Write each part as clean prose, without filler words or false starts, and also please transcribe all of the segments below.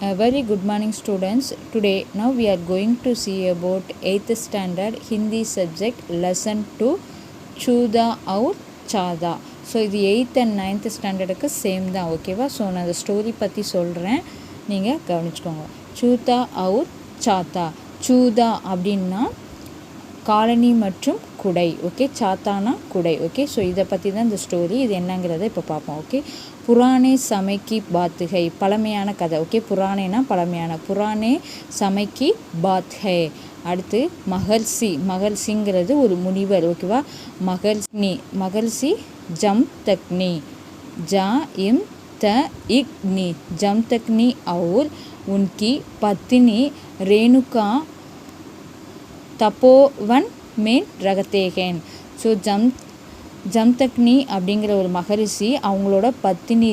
A very good morning students. Today now we are going to see about 8th standard Hindi subject lesson 2 Chuda aur Chada. So இது 8th and 9th ஸ்டாண்டர்டுக்கு same தான், ஓகேவா? So நான் அந்த story பற்றி சொல்கிறேன், நீங்கள் கவனிச்சுக்கோங்க. சூதா அவுர் சாத்தா. சூதா அப்படின்னா காலனி மற்றும் குடை, ஓகே. சாத்தானா குடை, ஓகே. ஸோ இதை பற்றி தான் இந்த ஸ்டோரி. இது என்னங்கிறத இப்போ பார்ப்போம், ஓகே. புராணே சமைக்கி பாத்கை, பழமையான கதை, ஓகே. புராணேனா பழமையான, புராணே சமைக்கி பாத்கை. அடுத்து மகர்ஷி, மகர்ஷிங்கிறது ஒரு முனிவர், ஓகேவா. மகர்ஷி ஜம் தக்னி, ஜா இம் த இக்னி, ஜம் தக்னி அவுர் உன்கி பத்தினி ரேணுகா தப்போவன் மேன் ரகத்தேகேன். ஸோ ஜம்தக்னி அப்படிங்கிற ஒரு மகரிஷி, அவங்களோட பத்தினி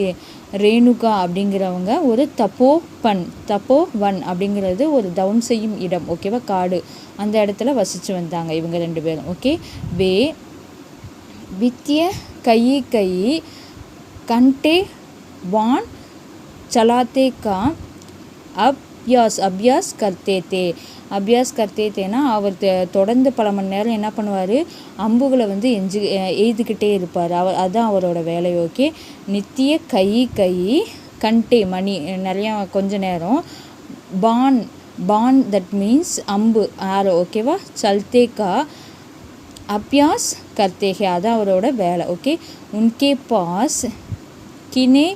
ரேணுகா அப்படிங்கிறவங்க ஒரு தப்போவன் அப்படிங்கிறது ஒரு தவம் செய்யும் இடம், ஓகேவா. காடு, அந்த இடத்துல வசித்து வந்தாங்க இவங்க ரெண்டு பேரும், ஓகே. வே வித்திய கை கண்டே வான் சலாத்தே கா அபியாஸ் கர்த்தே தேனா அவர் தொடர்ந்து பல மணி நேரம் என்ன பண்ணுவார், அம்புகளை வந்து எய்துக்கிட்டே இருப்பார். அதுதான் அவரோட வேலை, ஓகே. நித்திய கை கண்டே மணி நிறையா கொஞ்ச நேரம், பான் தட் மீன்ஸ் அம்பு, ஆரோ, ஓகேவா. சல்தேக்கா அபியாஸ் கர்த்தேகே, அதான் அவரோட வேலை, ஓகே. உன்கே பாஸ் கினே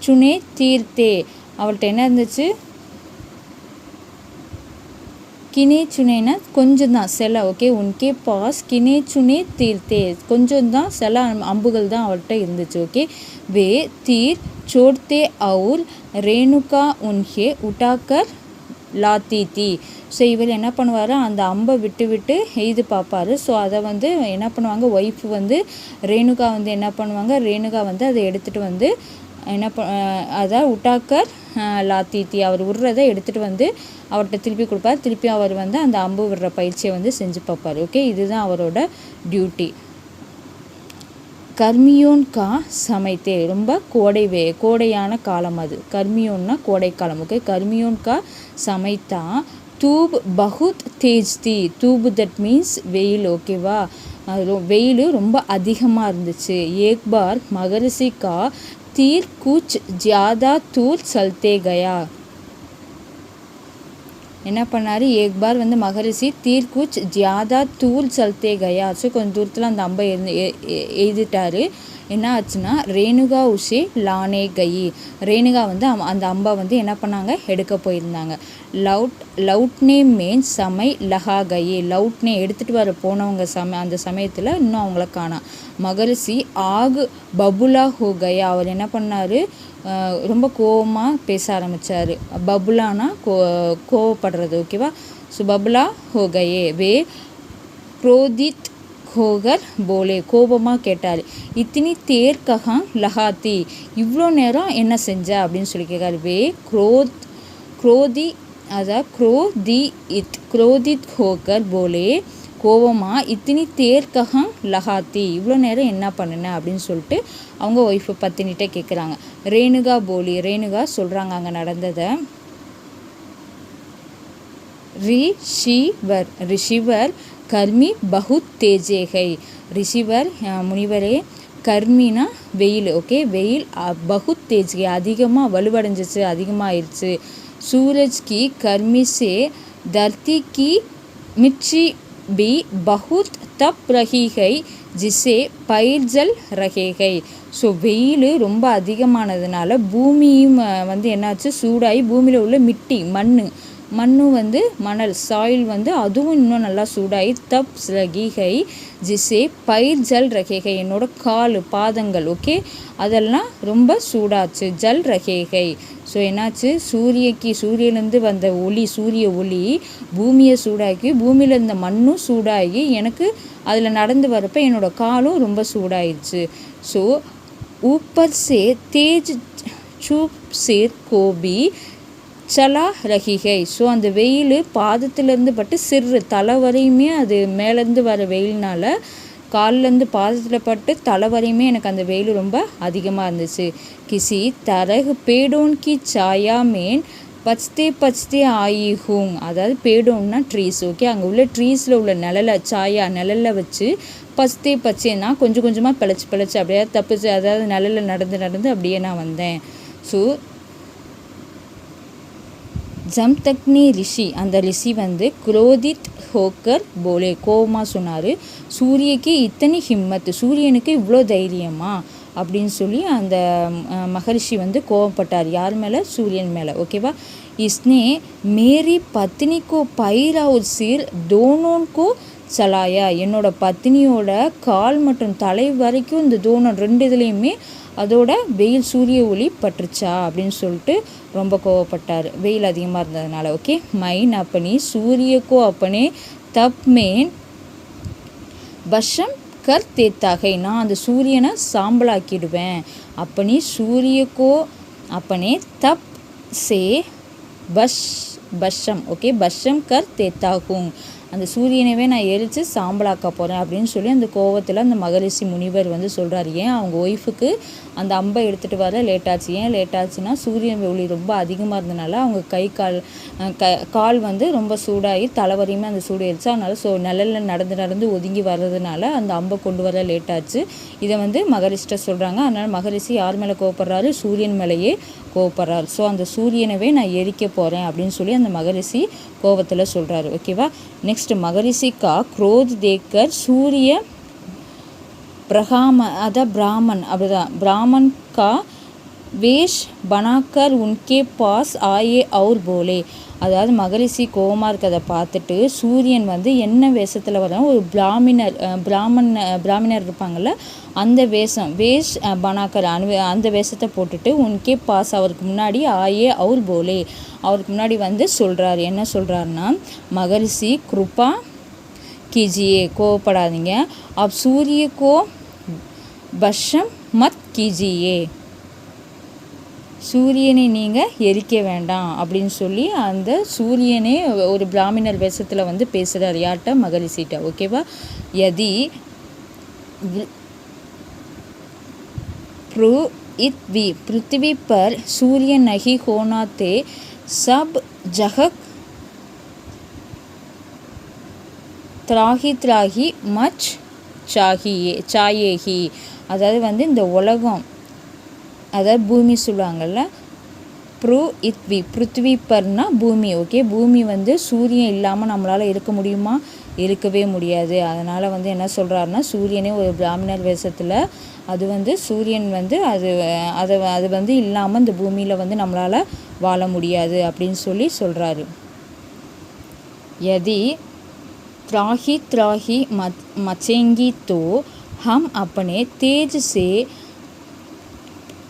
சுனே தீர்த்தே, அவள்கிட்ட என்ன இருந்துச்சு, கினே சுனேனா கொஞ்சம் தான் சில, ஓகே. உன்கே பாஸ் கினே சுனே தீர்த்தே, கொஞ்சம் தான் சில அம்புகள் தான் அவர்கிட்ட இருந்துச்சு, ஓகே. வே தீர் சோட்தே அவுர் ரேணுகா உன்ஹே உட்டாக்கர் லாத்தி தீ. ஸோ இவர் என்ன பண்ணுவார், அந்த அம்பை விட்டு எய்து பார்ப்பார். ஸோ அதை வந்து என்ன பண்ணுவாங்க, ஒய்ஃப் வந்து ரேணுகா வந்து என்ன பண்ணுவாங்க, ரேணுகா வந்து அதை எடுத்துகிட்டு வந்து அதை உட்டாக்கர் லாத்தி அவர் விடுறதை எடுத்துகிட்டு வந்து அவர்கிட்ட திருப்பி கொடுப்பார். திருப்பி அவர் வந்து அந்த அம்பு விடுற பயிற்சியை வந்து செஞ்சு பார்ப்பார், ஓகே. இதுதான் அவரோட டியூட்டி. கர்மியோன் கா சமைத்தே, ரொம்ப கோடையான காலம் அது. கர்மியோன்னா கோடைக்காலம், ஓகே. கர்மியோன் கா சமைத்தா தூப் பகுத் தேஜ் தீ. தூப் தட் மீன்ஸ் வெயில், ஓகேவா. வெயில் ரொம்ப அதிகமாக இருந்துச்சு. ஏக் பார் மகரிஷி கா तीर कुछ ज़्यादा दूर चलते गया. என்ன பண்ணார், ஏக் பார் வந்து மகரிஷி தீர் குச் ஜியாதா தூர் சல்தே கயா. ஸோ கொஞ்சம் தூரத்தில் அந்த அம்பை எய்துட்டார். என்ன ஆச்சுன்னா, ரேணுகா உஷே லானே கயி, ரேணுகா வந்து அந்த அம்பை வந்து என்ன பண்ணாங்க, எடுக்க போயிருந்தாங்க. லவுட்னே மேன் சமை லஹா கயி, லவுட்னே எடுத்துகிட்டு வர போனவங்க அந்த சமயத்தில் இன்னும் அவங்கள காணா. மகரிஷி ஆகு பபுலா ஹோ கயா, அவர் என்ன பண்ணார், ரொம்ப கோவமாக பேச ஆரம்பித்தார். பபுலானா கோவப்படுறது, ஓகேவா. ஸோ பபுலா ஹோகையே வே குரோதித் ஹோகர் போலே, கோபமாக கேட்டார். இத்தினி தேர் கஹாங் லஹாத்தி, இவ்வளோ நேரம் என்ன செஞ்ச அப்படின்னு சொல்லி கேட்காரு. வே குரோதி குரோதித் ஹோகர் போலே, கோவமாக இத்தினி தேர் கஹாங் லஹாத்தி, இவ்வளோ நேரம் என்ன பண்ணின அப்படின்னு சொல்லிட்டு அவங்க ஒய்ஃபை பத்தினிட்டே கேட்குறாங்க. ரேணுகா போலி, ரேணுகா சொல்கிறாங்க அங்கே நடந்ததை. ரிஷிவர் கர்மி பகுத் தேஜேகை, ரிஷிவர் முனிவரே, கர்மினா வெயில், ஓகே. வெயில் பகுத் தேஜ்கை அதிகமாக வலுவடைஞ்சிச்சு, அதிகமாகிடுச்சு. சூரஜ் கி கர்மி சே தர்த்தி கி மிர்ச்சி भी बहुत तप रही है जिसे பயிர் ஜல் ரகேகை. ஸோ வெயில் ரொம்ப அதிகமானதுனால பூமியும் வந்து என்னாச்சு, சூடாகி பூமியில் உள்ள மிட்டி மண்ணு வந்து மணல் சாயில் வந்து அதுவும் இன்னும் நல்லா சூடாகி தப் ரகீகை ஜிசே பயிர் ஜல் ரகேகை, என்னோட பாதங்கள், ஓகே, அதெல்லாம் ரொம்ப சூடாச்சு. ஜல் ரகேகை. ஸோ என்னாச்சு, சூரியலேருந்து வந்த சூரிய ஒளி பூமியை சூடாக்கி, பூமியில் இருந்த மண்ணும் சூடாகி எனக்கு அதில் நடந்து வரப்போ என்னோட காலும் ரொம்ப சூடாயிடுச்சு. ஸோ ஊப்பர் சே தேஜ் சூப் சேர் கோபி சலா ரஹிகை. ஸோ அந்த வெயில் பாதத்துலேருந்து பட்டு தலை வரையுமே, அது மேலேருந்து வர வெயில்னால கால்லேருந்து பாதத்தில் பட்டு தலை வரையுமே எனக்கு அந்த வெயில் ரொம்ப அதிகமாக இருந்துச்சு. கிசி தரகு பேடோன் கி சாயா மேன் பச்தே பச்தே ஆயி ஹூங், அதாவது பேடோன்னா ட்ரீஸ். ஓகே, அங்கே உள்ள ட்ரீஸில் உள்ள நிழலில் வச்சு பச்தே பச்சேன்னா கொஞ்சம் கொஞ்சமாக பிழைச்சி அப்படியே தப்பிச்சு, அதாவது நிழலில் நடந்து அப்படியே நான் வந்தேன். ஸோ ஜம்தக்னி ரிஷி, அந்த ரிஷி வந்து குரோதித் ஹோக்கர் போலே, கோபமாக சொன்னார். சூரியக்கு இத்தனை ஹிம்மத்து, சூரியனுக்கு இவ்வளோ தைரியமா அப்படின்னு சொல்லி அந்த மகரிஷி வந்து கோவப்பட்டார். யார் மேலே? சூரியன் மேலே. ஓகேவா. இஸ்னே மேரி பத்னிக்கோ பைரா ஒரு சீர் தோனோன்கோ சலாயா, என்னோட பத்னியோட கால் மற்றும் தலை வரைக்கும் இந்த தோனம் 2 இதுலேயுமே அதோட வெயில் சூரிய ஒளி பட்டுருச்சா அப்படின்னு சொல்லிட்டு ரொம்ப கோவப்பட்டார், வெயில் அதிகமாக இருந்ததுனால. ஓகே. மைன் அப்பனி சூரியக்கோ அப்பனே தப் மேன் பஷம் கர் தேத்தாகை, நான் அந்த சூரியனை சாம்பலாக்கிடுவேன். அப்பனி சூரியக்கோ அப்பனே தப் சே பஷம், ஓகே, பஷம் கர் தேத்தாகும், அந்த சூரியனவே நான் எரித்து சாம்பலாக்க போகிறேன் அப்படின்னு சொல்லி அந்த கோவத்தில் அந்த மகரிஷி முனிவர் வந்து சொல்கிறார். ஏன் அவங்க ஒய்ஃபுக்கு அந்த அம்பை எடுத்துகிட்டு வர லேட்டாச்சு. ஏன் லேட்டாச்சுன்னா சூரியன் ஒளி ரொம்ப அதிகமாக இருந்தனால அவங்க கை கால் வந்து ரொம்ப சூடாகி தலைவரையுமே அந்த சூடு எரிச்சு, அதனால் நிழலில் நடந்து ஒதுங்கி வர்றதுனால அந்த அம்பை கொண்டு வர லேட்டாச்சு. இதை வந்து மகரிஷ்ட சொல்கிறாங்க. அதனால் மகரிஷி யார் மேலே கோவப்படுறாரு? சூரியன் மேலேயே கோவப்படுறாரு. ஸோ அந்த சூரியனவே நான் எரிக்க போகிறேன் அப்படின்னு சொல்லி அந்த மகரிஷி கோவத்தில் சொல்கிறாரு. ஓகேவா. நெக்ஸ்ட் மகரிஷி கா क्रोध देखकर सूर्य ब्राह्मण அப்படிதான் ब्राह्मण का वेश बनाकर उनके पास आए और बोले, அதாவது மகரிஷி கோவமாக இருக்கிறத பார்த்துட்டு சூரியன் வந்து என்ன வேஷத்தில் வர, ஒரு பிராமணர் இருப்பாங்கள்ல, அந்த வேஷ் பனாக்கர் அந்த வேஷத்தை போட்டுட்டு உன்கே பாஸ், அவருக்கு முன்னாடி ஆயே அவுர் போலே, அவருக்கு முன்னாடி வந்து சொல்கிறார். என்ன சொல்கிறாருன்னா, மகரிஷி கிருபா कीजिए, கோவப்படாதீங்க, अब सूर्य को भस्म मत कीजिए, சூரியனை நீங்கள் எரிக்க வேண்டாம் அப்படின்னு சொல்லி அந்த சூரியனே ஒரு பிராமணர் வேஷத்தில் வந்து பேசுகிறார். யார்கிட்ட? மகரிஷிட்ட. ஓகேவா. யதி पृथ्वी पर सूर्य नहीं होना थे सब जगह त्राही मच चाहिए, அதாவது வந்து இந்த உலகம், அதாவது பூமி சொல்லுவாங்கள்ல, பிருத்வி பர்னா பூமி. ஓகே, பூமி வந்து சூரியன் இல்லாமல் நம்மளால் இருக்க முடியுமா? இருக்கவே முடியாது. அதனால் வந்து என்ன சொல்கிறாருன்னா, சூரியனே ஒரு பிராமணர் வேஷத்தில், அது வந்து சூரியன் வந்து அது வந்து இல்லாமல் இந்த பூமியில் வந்து நம்மளால் வாழ முடியாது அப்படின்னு சொல்லி சொல்கிறாரு. யதி त्राही मचेंगी तो हम अपने तेज से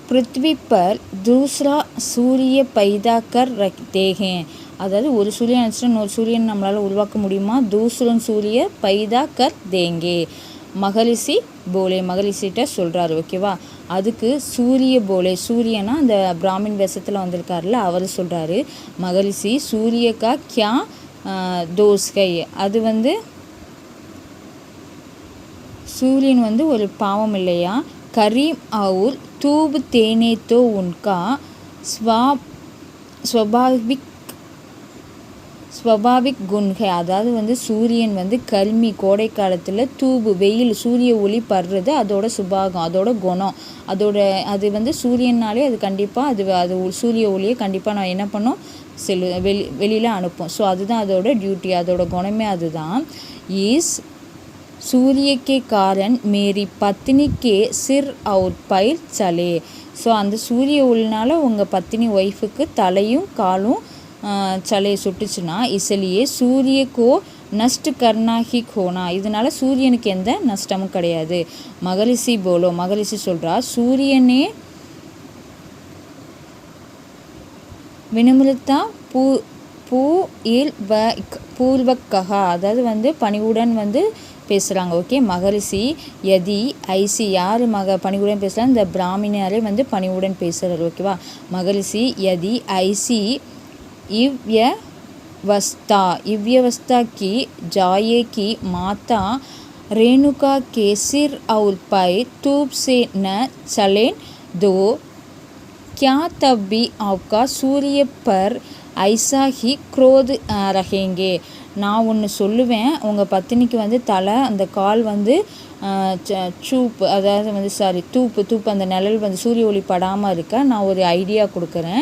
पृथ्वी पर दूसरा सूर्य पैदा कर रखते हैं, அதாவது ஒரு சூரியன் நினச்சிட்டு இன்னொரு சூரியன் நம்மளால் உருவாக்க முடியுமா? தூசரன் சூரிய பைதா கர் தேங்கே, மகரிஷி போலே, மகரிஷிட்ட சொல்கிறாரு. ஓகேவா. அதுக்கு சூரிய போலே, சூரியனா அந்த பிராமின் வேஷத்தில் வந்திருக்காருல, அவர் சொல்கிறாரு, மகரிஷி சூரியக்கா கியா தோஸ்கை, அது வந்து சூரியன் வந்து ஒரு பாவம் இல்லையா? கரீம் அவுர் தூப் தேனே தோ உன்கா ஸ்வபாவிக் குன்கை, அதாவது வந்து சூரியன் வந்து கர்மி, கோடை காலத்தில் தூபு வெயில் சூரிய ஒளி படுறது அதோட சுபாகம், அதோட குணம், அது வந்து சூரியனாலே அது கண்டிப்பாக அது சூரிய ஒளியை கண்டிப்பாக நான் என்ன பண்ணோம் வெளியில் அனுப்பும். ஸோ அதுதான் அதோட டியூட்டி, அதோட குணமே அதுதான். ஈஸ் சூரிய கே காரன் மேரி பத்னிக்கே சிர் அவுர் பயிர் சலே, ஸோ அந்த சூரிய ஒளினால உங்கள் பத்தினி ஒய்ஃபுக்கு தலையும் காலும் சலையை சுட்டுச்சுன்னா, இசலியே சூரியக்கோ நஷ்ட கர்ணாஹி கோனா, இதனால சூரியனுக்கு எந்த நஷ்டமும் கிடையாது. மகரிஷி போலோ, மகரிஷி சொல்கிறா, சூரியனே வினமிருத்தா பூர்வக்கா, அதாவது வந்து பணிவுடன் வந்து பேசுகிறாங்க. ஓகே. மகரிஷி யதி ஐசி, யார் பணிவுடன் பேசுகிறாங்க? இந்த பிராமணரே வந்து பணிவுடன் பேசுகிறார். ஓகேவா. மகரிஷி யதி ஐசி इव्यवस्था की जाए की माता रेणुका के सिर और पैर धूप से न चलें दो क्या तब भी आपका सूर्य पर ऐसा ही क्रोध रहेंगे. நான் ஒன்று சொல்லுவேன், உங்கள் பத்தினிக்கு வந்து தலை அந்த கால் வந்து சூப்பு, அதாவது வந்து தூப்பு அந்த நிழல் வந்து சூரிய ஒளி படாமல் இருக்க நான் ஒரு ஐடியா கொடுக்குறேன்,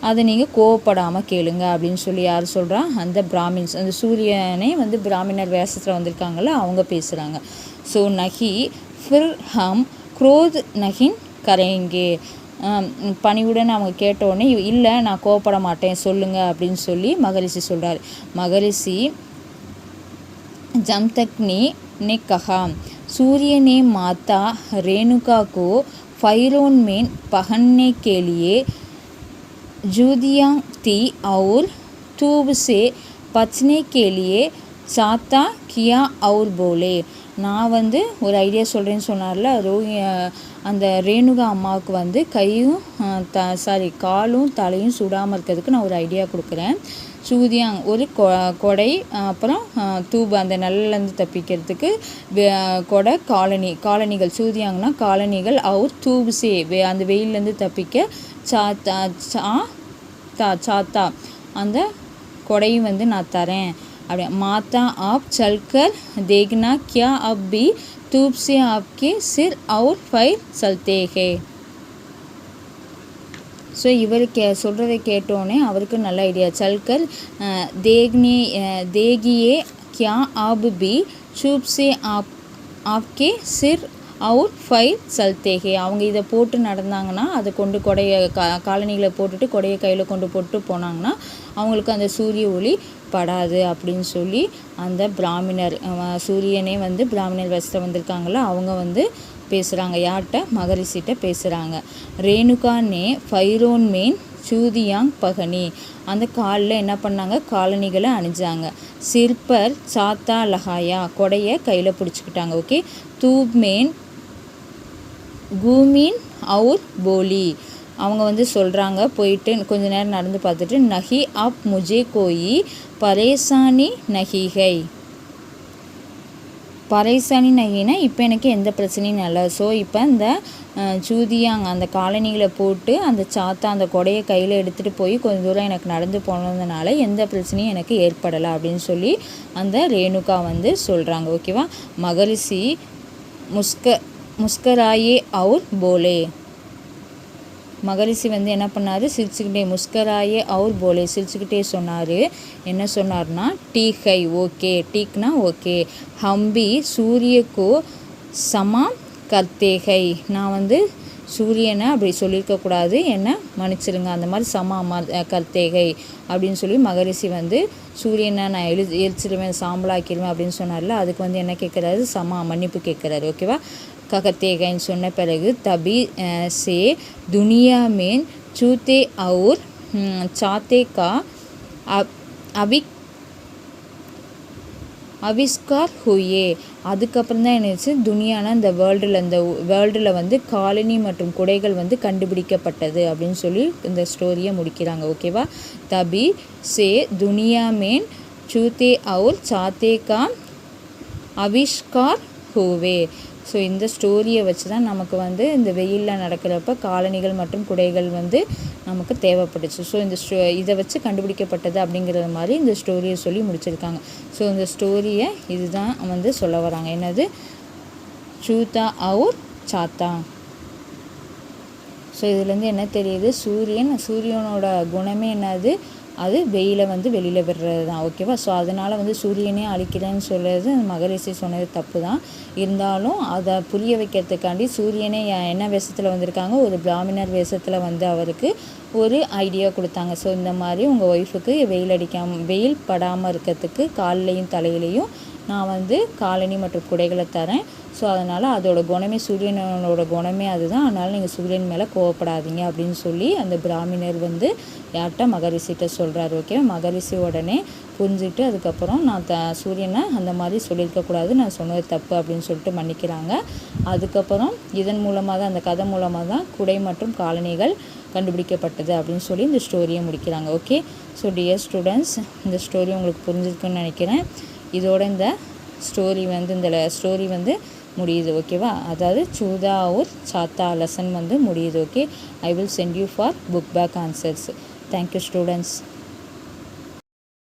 அதை நீங்கள் கோவப்படாமல் கேளுங்க அப்படின்னு சொல்லி யார் சொல்கிறா, அந்த பிராமின்ஸ், அந்த சூரியனே வந்து பிராமணர் வேஷத்தில் வந்திருக்காங்கல்ல அவங்க பேசுகிறாங்க. ஸோ நகி ஃபிர் ஹம் குரோத் நகின் கரேங்கே. பணிவுடன் அவங்க கேட்டோடனே இல்லை நான் கோவப்பட மாட்டேன் சொல்லுங்கள் அப்படின்னு சொல்லி மகரிஷி சொல்கிறார். மகரிஷி जमदग्नि ने कहा, सूर्य ने माता रेणुका को फायरोन में पहनने के लिए जूदियाँ थी और धूप से बचने के लिए चाहता किया और बोले. நான் வந்து ஒரு ஐடியா சொல்கிறேன்னு சொன்னார்ல, அந்த ரேணுகா அம்மாவுக்கு வந்து கையும் காலும் தலையும் சுடாமல் இருக்கிறதுக்கு நான் ஒரு ஐடியா கொடுக்குறேன். சூதியாங் ஒரு கொடை, அப்புறம் தூபு அந்த நல்லலேருந்து தப்பிக்கிறதுக்கு கொடை, காலணிகள், சூதியாங்கன்னா காலணிகள், அவர் தூபுசே அந்த வெயிலேருந்து தப்பிக்க சாத்தா அந்த கொடையும் வந்து நான் தரேன் அப்படி. மாதா आप चलकर देखना क्या अब भी धूप से आपके सिर और पैर चलते हैं. ஸோ இவர் சொல்கிறதை கேட்டோன்னே அவருக்கு நல்ல ஐடியா. சல்கர் தேகியே கியா ஆப் பி சூப் சே ஆப்கே சிர் அவுர் ஃபைர் சல்தேகே. அவங்க இதை போட்டு நடந்தாங்கன்னா, அதை கொண்டு கொடையை காலணிகளை போட்டுட்டு கொடையை கையில் கொண்டு போட்டு போனாங்கன்னா அவங்களுக்கு அந்த சூரிய ஒளி படாது அப்படின்னு சொல்லி அந்த பிராமணர், சூரியனே வந்து பிராமணர் வேஷத்தில் வந்திருக்காங்களா அவங்க வந்து பேசுகிறாங்க. யார்கிட்ட, மகரிஷிட்ட பேசுகிறாங்க. ரேணுகா நே ஃபைரோன் மேன் சூதியாங் பகனி, அந்த காலில் என்ன பண்ணாங்க, காலணிகளை அணிஞ்சாங்க. சிற்பர் சாத்தா லஹாயா, கொடையை கையில் பிடிச்சிக்கிட்டாங்க. ஓகே. தூப் மேன் கூமீன் அவுர் போலி, அவங்க வந்து சொல்கிறாங்க, போயிட்டு கொஞ்ச நேரம் நடந்து பார்த்துட்டு, நஹி அப் முஜே கோயி பரேசானி நஹிகை. பரேசானி நகினா இப்போ எனக்கு எந்த பிரச்சனையும் இல்லை. ஸோ இப்போ இந்த சூதியாங்க அந்த காலணிகளை போட்டு அந்த சாத்தா அந்த கொடையை கையில் எடுத்துகிட்டு போய் கொஞ்சம் தூரம் எனக்கு நடந்து போனதுனால எந்த பிரச்சனையும் எனக்கு ஏற்படலை அப்படின்னு சொல்லி அந்த ரேணுகா வந்து சொல்கிறாங்க. ஓகேவா. மகரிஷி முஸ்கராயே அவுர் போலே, மகரிஷி வந்து என்ன பண்ணார், சிரிச்சுக்கிட்டே, முஸ்கராயே அவுர் போலே, சிரிச்சுக்கிட்டே சொன்னார். என்ன சொன்னார்னா, டீக் ஹை, ஓகே, டீக்னா ஓகே, ஹம்பி சூரியக்கோ சமா கர்த்தேகை, நான் வந்து சூரியனை அப்படி சொல்லியிருக்கக்கூடாது, என்ன மன்னிச்சிருங்க, அந்த மாதிரி சமா கர்த்தேகை அப்படின்னு சொல்லி மகரிஷி வந்து சூரியனை நான் எரிச்சிடுவேன், சாம்பலாக்கிடுவேன் அப்படின்னு சொன்னார்ல, அதுக்கு வந்து என்ன கேட்குறாரு, சமா மன்னிப்பு கேட்குறாரு. ஓகேவா. ககத்தேகைன்னு சொன்ன பிறகு தபி சே துனியா மேன் சூத்தே அவுர் சாத்தே கா அவிஷ்கார் ஹுயே, அதுக்கப்புறம் தான் என்னச்சு, துனியானா இந்த வேர்ல்டில் வந்து காலனி மற்றும் குடைகள் வந்து கண்டுபிடிக்கப்பட்டது அப்படின்னு சொல்லி இந்த ஸ்டோரியை முடிக்கிறாங்க. ஓகேவா. தபி சே துனியா மேன் சூத்தே அவுர் சாத்தே கா அவிஷ்கார் ஹூவே. ஸோ இந்த ஸ்டோரியை வச்சு தான் நமக்கு வந்து இந்த வெயிலில் நடக்கிறப்ப காலணிகள் மற்றும் குடைகள் வந்து நமக்கு தேவைப்பட்டுச்சு. ஸோ இந்த இதை வச்சு கண்டுபிடிக்கப்பட்டது அப்படிங்கிறது மாதிரி இந்த ஸ்டோரியை சொல்லி முடிச்சிருக்காங்க. ஸோ இந்த ஸ்டோரியை இதுதான் வந்து சொல்ல வராங்க. என்னது, சூத்தா அவுர் சாத்தா. ஸோ இதுலேருந்து என்ன தெரியுது, சூரியனோட குணமே என்னது, அது வெயிலை வந்து வெளியில் விடுறது தான். ஓகேவா. ஸோ அதனால் வந்து சூரியனே அழிக்கிறேன்னு சொல்கிறது மகரிஷி சொன்னது தப்பு தான். இருந்தாலும் அதை புரிய வைக்கிறதுக்காண்டி சூரியனே என்ன வேஷத்தில் வந்திருக்காங்க, ஒரு பிராமணர் வேஷத்தில் வந்து அவருக்கு ஒரு ஐடியா கொடுத்தாங்க. ஸோ இந்த மாதிரி உங்கள் ஒய்ஃபுக்கு வெயில் படாமல் இருக்கிறதுக்கு காலையும் தலையிலையும் நான் வந்து காலணி மற்றும் குடைகளை தரேன். ஸோ அதனால் அதோட குணமே, சூரியனோட குணமே அதுதான், அதனால் நீங்கள் சூரியன் மேலே கோவப்படாதீங்க அப்படின்னு சொல்லி அந்த பிராமணர் வந்து யார்கிட்ட, மகரிஷிட்ட சொல்கிறாரு. ஓகே. மகரிஷி உடனே புரிஞ்சுட்டு அதுக்கப்புறம் நான் சூரியனை அந்த மாதிரி சொல்லியிருக்கக்கூடாது, நான் சொன்னது தப்பு அப்படின்னு சொல்லிட்டு மன்னிக்கிறாங்க. அதுக்கப்புறம் இதன் மூலமாக தான், அந்த கதை மூலமாக தான் குடை மற்றும் காலணிகள் கண்டுபிடிக்கப்பட்டது அப்படின்னு சொல்லி இந்த ஸ்டோரியை முடிக்கிறாங்க. ஓகே. ஸோ டியர் ஸ்டூடெண்ட்ஸ், இந்த ஸ்டோரி உங்களுக்கு புரிஞ்சிருக்குன்னு நினைக்கிறேன். இதோட இந்த ஸ்டோரி வந்து முடியுது ஓகேவா. அதாவது சூதா ஒரு சாத்தா லெசன் வந்து முடியுது. Okay, I will send you for book back answers. Thank you students.